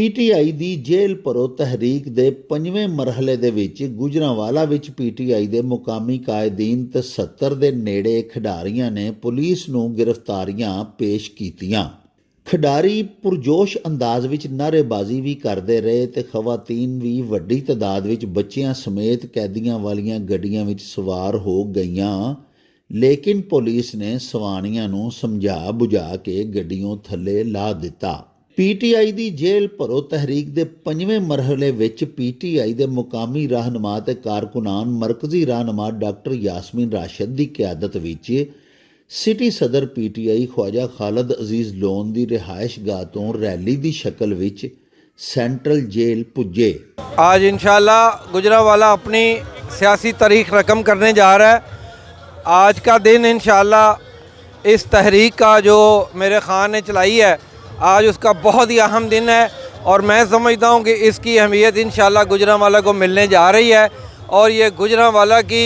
PTI ਦੀ ਜੇਲ੍ਹ ਭਰੋ ਤਹਿਰੀਕ ਦੇ 5ਵੇਂ ਮਰਹਲੇ ਦੇ ਵਿੱਚ ਗੁਜਰਾਂਵਾਲਾ ਵਿੱਚ ਪੀਟੀਆਈ ਦੇ ਮੁਕਾਮੀ ਕਾਇਦੀਨ ਤੇ 70 ਦੇ ਨੇੜੇ ਖਿਡਾਰੀਆਂ ਨੇ ਪੁਲਿਸ ਨੂੰ ਗ੍ਰਿਫਤਾਰੀਆਂ ਪੇਸ਼ ਕੀਤੀਆਂ। ਖਿਡਾਰੀ ਪੁਰਜੋਸ਼ ਅੰਦਾਜ਼ ਵਿੱਚ ਨਾਅਰੇਬਾਜ਼ੀ ਵੀ ਕਰਦੇ ਰਹੇ ਤੇ ਖਵਾਤੀਨ ਵੀ ਵੱਡੀ ਤਾਦਾਦ ਵਿੱਚ ਬੱਚਿਆਂ ਸਮੇਤ ਕੈਦੀਆਂ ਵਾਲੀਆਂ ਗੱਡੀਆਂ ਵਿੱਚ ਸਵਾਰ ਹੋ ਗਈਆਂ, ਲੇਕਿਨ ਪੁਲਿਸ ਨੇ ਸਵਾਣੀਆਂ ਨੂੰ ਸਮਝਾ ਬੁਝਾ ਕੇ ਗੱਡੀਆਂ ਥੱਲੇ ਲਾ ਦਿੱਤਾ। ਪੀਟੀਆਈ ਦੀ ਜੇਲ੍ਹ ਭਰੋ ਤਹਿਰੀਕ ਦੇ 5ਵੇਂ ਮਰਹਲੇ ਵਿੱਚ ਪੀਟੀਆਈ ਦੇ ਮੁਕਾਮੀ ਰਹਿਨੁਮਾ ਤੇ ਕਾਰਕੁਨਾਨ ਮਰਕਜ਼ੀ ਰਹਿਨੁਮਾ ਡਾਕਟਰ ਯਾਸਮੀਨ ਰਾਸ਼ਦ ਦੀ ਕਿਆਦਤ ਵਿੱਚ ਸਿਟੀ ਸਦਰ ਪੀਟੀਆਈ ख्वाजा खालिद अजीज़ लोन की रिहायशगाह तो रैली की शक्ल विच सेंट्रल जेल पुजे। आज इंशाल्लाह गुजरांवाला अपनी सियासी तारीख रकम करने जा रहा है। आज का दिन इंशाल्लाह इस तहरीक का जो मेरे खान ने चलाई है, आज उसका बहुत ही अहम दिन है और मैं समझता हूँ कि इसकी अहमियत इंशाल्लाह गुजरांवाला को मिलने जा रही है और ये गुजरांवाला की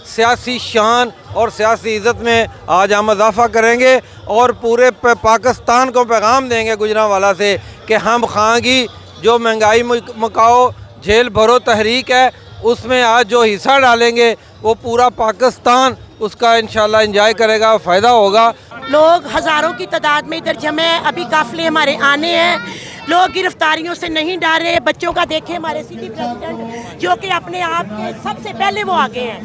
सियासी शान और सियासी इज़्ज़त में आज हम इजाफ़ा करेंगे और पूरे पाकिस्तान को पैगाम देंगे गुजरांवाला से कि हम खां की जो महंगाई मुकाओ जेल भरो तहरीक है उसमें आज जो हिस्सा डालेंगे वो पूरा पाकिस्तान उसका इंशाल्लाह एंजॉय करेगा, फ़ायदा होगा। लोग हज़ारों की तादाद में इधर जमे, अभी काफ़िले हमारे आने हैं। लोग गिरफ्तारियों से नहीं डरे। बच्चों का देखें, हमारे सिटी प्रेसिडेंट जो कि अपने आप के सबसे पहले वो आगे हैं,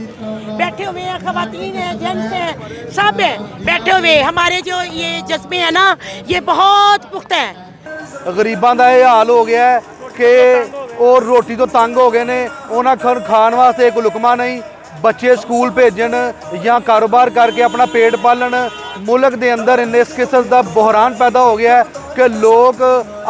बैठे हुए हैं, ख़वातीन हैं, जेंट्स हैं, सब हैं बैठे हुए। हमारे जो ये जज्बे हैं ना, ये बहुत पुख्ता है। गरीबां दा ये हाल हो गया है कि और रोटी तो तंग हो गए ने, उन्होंने खाण वास्ते एक लुकमा नहीं। बच्चे स्कूल भेजन या कारोबार करके अपना पेट पालन, मुल्क के अंदर इस किस्म का बहरान पैदा हो गया है कि लोग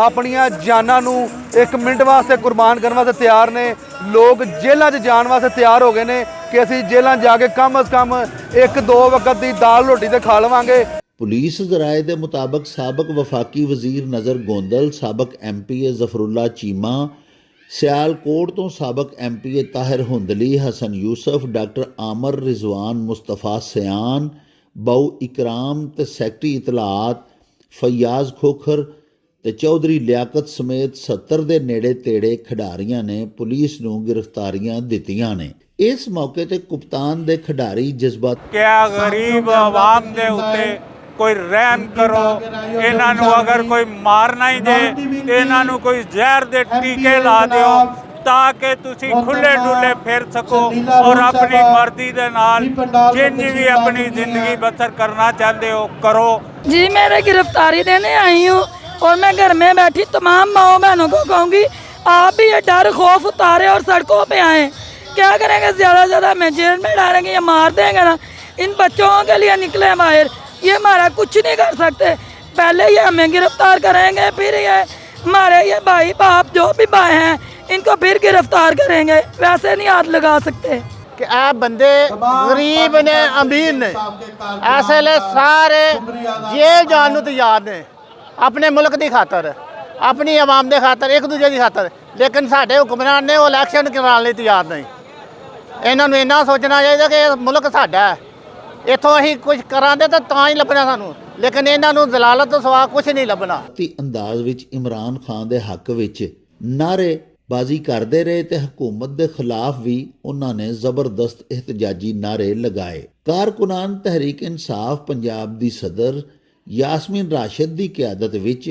अपनियां जानां नूं एक मिनट वास्ते कुर्बान करने वास्ते तैयार ने। लोग जेलों च जाने वास्ते तैयार हो गए ने कि असीं जेलों जाके कम अज़ कम 1-2 वक्त की दाल रोटी तो खा लवांगे। पुलिस ज़राए के मुताबिक साबक वफाकी वजीर नज़र गोंदल, साबक MP जफरुल्ला चीमा, सियालकोट तो साबक MP ताहिर हुंदली, हसन यूसफ, डॉक्टर आमर रिजवान, मुस्तफा सियान, बाऊ इकराम ते सैकटरी इतलात फयाज खोखर ते चौधरी लियाकत समेत 70 ਦੇ ਨੇੜੇ ਤੇੜੇ ਖਿਡਾਰੀਆਂ ਨੇ ਪੁਲਿਸ ਨੂੰ गिरफ्तारियां ਦਿੱਤੀਆਂ ਨੇ। इस मौके ते कप्तान दे खिडारी जज्बात क्या गरीब आवाम दे उत्ते कोई रहम करो, इन्हां नूं अगर कोई मारना ही दे ते इन्हां नूं कोई जहर दे टीके ला दिओ ताकि तुसी खुले डुले फिर सको और अपनी मर्जी दे नाल जिंज भी अपनी जिंदगी बसर करना चाहते हो करो। जी मैं गिरफ्तारी देने आई हूँ और मैं घर में बैठी तमाम माओ बहनों को कहूँगी आप भी ये डर खौफ उतारे और सड़कों पे आए। क्या करेंगे, ज़्यादा से ज़्यादा हमें जेल में डालेंगे या मार देंगे ना। इन बच्चों के लिए निकले बाहर, ये हमारा कुछ नहीं कर सकते। पहले ये हमें गिरफ्तार करेंगे, फिर ये हमारे ये भाई बाप जो भी भाई हैं इनको फिर गिरफ्तार करेंगे। वैसे नहीं हाथ लगा सकते कि आप बंदे गरीब ने अमीर ने ऐसे ले सारे जेल जाने तैयार ने अपने मुल्क की खातर, अपनी आवाम के खातर, एक दूजे की खातर, लेकिन साढ़े हुक्मरान ने वो इलैक्शन कराने तैयार नहीं। इन्होंने इन्ना सोचना चाहिए कि मुल्क साडा है, इतों असीं कुछ करांदे तां ही लभना सानूं, लेकिन इन्हों दलालत तो सवा कुछ नहीं लभना। अंदाज विच इमरान खान दे हक विच नारेबाजी करते रहे ते हुकूमत के खिलाफ भी उन्होंने जबरदस्त एहतजाजी नारे लगाए। कारकुनान तहरीक इंसाफ पंजाब दी सदर यासमीन राशिद की क्यादत विच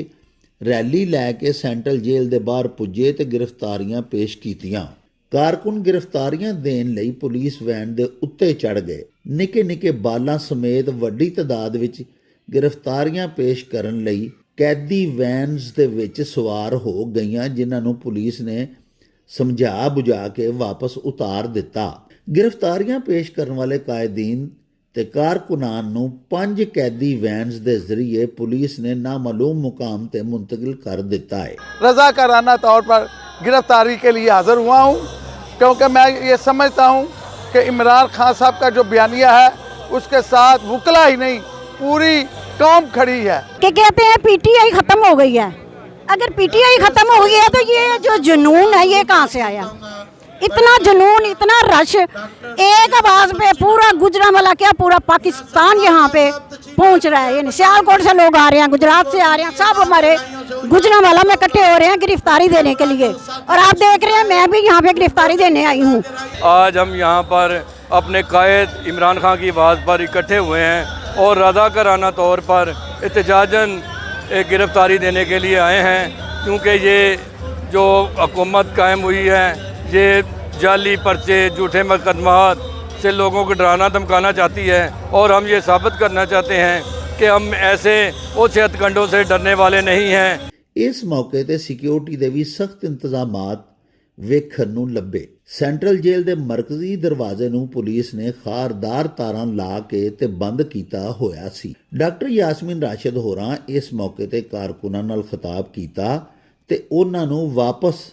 रैली लैके सेंट्रल जेल के बाहर पुजे ते गिरफ्तारियां पेश कीतियां। कारकुन गिरफ्तारियां देण लई पुलिस वैन दे उत्ते चढ़ गए। निके निके बालां समेत वड्डी तादाद विच गिरफ्तारियां पेश करन लई कैदी वैनस दे विच सवार हो गईयां, जिन्हां नूं पुलिस ने समझा बुझा के वापस उतार दिता। गिरफ्तारियां पेश करन वाले कायदीन ते कारकुनान नूं 5 कैदी वैनस दे जरिए पुलिस ने नामालूम मुकाम ते मुंतकिल कर दिता है। रज़ाकाराना तौर पर गिरफ्तारी के लिए हाज़िर हुआ हूँ क्योंकि मैं ये समझता हूँ कि इमरान खान साहब का जो बयानिया है उसके साथ वकला ही नहीं पूरी कौम खड़ी है कि कहते हैं पीटीआई ख़त्म हो गई है। अगर पीटीआई ख़त्म हो गई है तो ये जो जुनून है ये कहाँ से आया? इतना जुनून, इतना रश, एक आवाज़ पे पूरा गुजरांवाला क्या पूरा पाकिस्तान यहाँ पे पहुंच रहा है। यानी सियालकोट से लोग आ रहे हैं, गुजरात से आ रहे हैं, सब हमारे गुजरांवाला में इकट्ठे हो रहे हैं गिरफ्तारी देने के लिए। और आप देख रहे हैं मैं भी यहाँ पे गिरफ्तारी देने आई हूँ। आज हम यहाँ पर अपने कायद इमरान खान की आवाज़ पर इकट्ठे हुए हैं और रज़ाकाराना तौर पर एहतजाजन एक गिरफ़्तारी देने के लिए आए हैं, क्योंकि ये जो हुकूमत कायम हुई है ये जाली पर्चे, झूठे मुकदमात से लोगों को डराना धमकाना चाहती है, और हम ये साबित करना चाहते हैं कि हम ऐसे उस हथकंडों से डरने वाले नहीं हैं। ਇਸ ਮੌਕੇ ਤੇ ਸਿਕਿਉਰਿਟੀ ਦੇ ਵੀ ਸਖਤ ਇੰਤਜ਼ਾਮਾਤ ਵੇਖਣ ਨੂੰ ਲੱਭੇ। ਸੈਂਟਰਲ ਜੇਲ੍ਹ ਦੇ ਮਰਕਜ਼ੀ ਦਰਵਾਜ਼ੇ ਨੂੰ ਪੁਲਿਸ ਨੇ ਖਾਰਦਾਰ ਤਾਰਾਂ ਲਾ ਕੇ ਤੇ ਬੰਦ ਕੀਤਾ ਹੋਇਆ ਸੀ। ਡਾਕਟਰ ਯਾਸਮੀਨ ਰਾਸ਼ਦ ਹੋਰਾਂ ਇਸ ਮੌਕੇ ਤੇ ਕਾਰਕੁਨਾਂ ਨਾਲ ਖਿਤਾਬ ਕੀਤਾ ਤੇ ਉਹਨਾਂ ਨੂੰ ਵਾਪਸ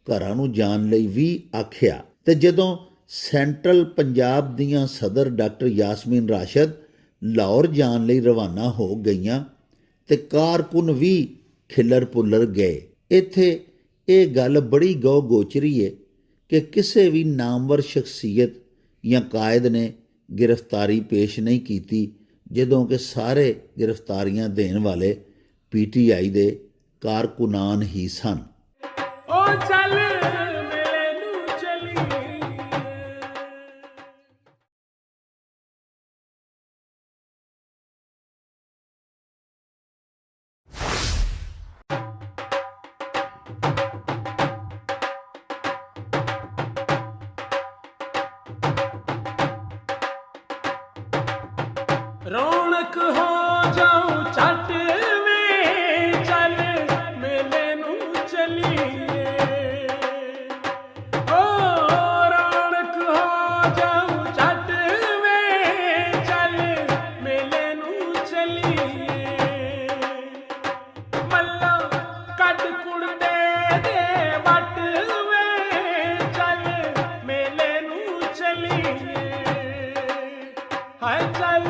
ਘਰਾਂ ਨੂੰ ਜਾਣ ਲਈ ਵੀ ਆਖਿਆ। ਤੇ ਜਦੋਂ ਸੈਂਟਰਲ ਪੰਜਾਬ ਦੀਆਂ ਸਦਰ ਡਾਕਟਰ ਯਾਸਮੀਨ ਰਾਸ਼ਦ ਲਾਹੌਰ ਜਾਣ ਲਈ ਰਵਾਨਾ ਹੋ ਗਈਆਂ ਤੇ ਕਾਰਕੁਨ ਵੀ ਖਿੱਲਰ ਪੁੱਲਰ ਗਏ। ਇੱਥੇ ਇਹ ਗੱਲ ਬੜੀ ਗੌ ਗੋਚਰੀ ਹੈ ਕਿ ਕਿਸੇ ਵੀ ਨਾਮਵਰ ਸ਼ਖਸੀਅਤ ਜਾਂ ਕਾਇਦ ਨੇ ਗ੍ਰਿਫਤਾਰੀ ਪੇਸ਼ ਨਹੀਂ ਕੀਤੀ, ਜਦੋਂ ਕਿ ਸਾਰੇ ਗ੍ਰਿਫਤਾਰੀਆਂ ਦੇਣ ਵਾਲੇ PTI ਦੇ ਕਾਰਕੁਨਾਨ ਹੀ ਸਨ। रौनक हो जाऊं छट में चल मेले नू चलिए, ओ रौनक हो जाऊं छट में चल मेले नू चलिए, मल्ला कट कुड़ दे वट में चल मेले नू चलिए, हाय चल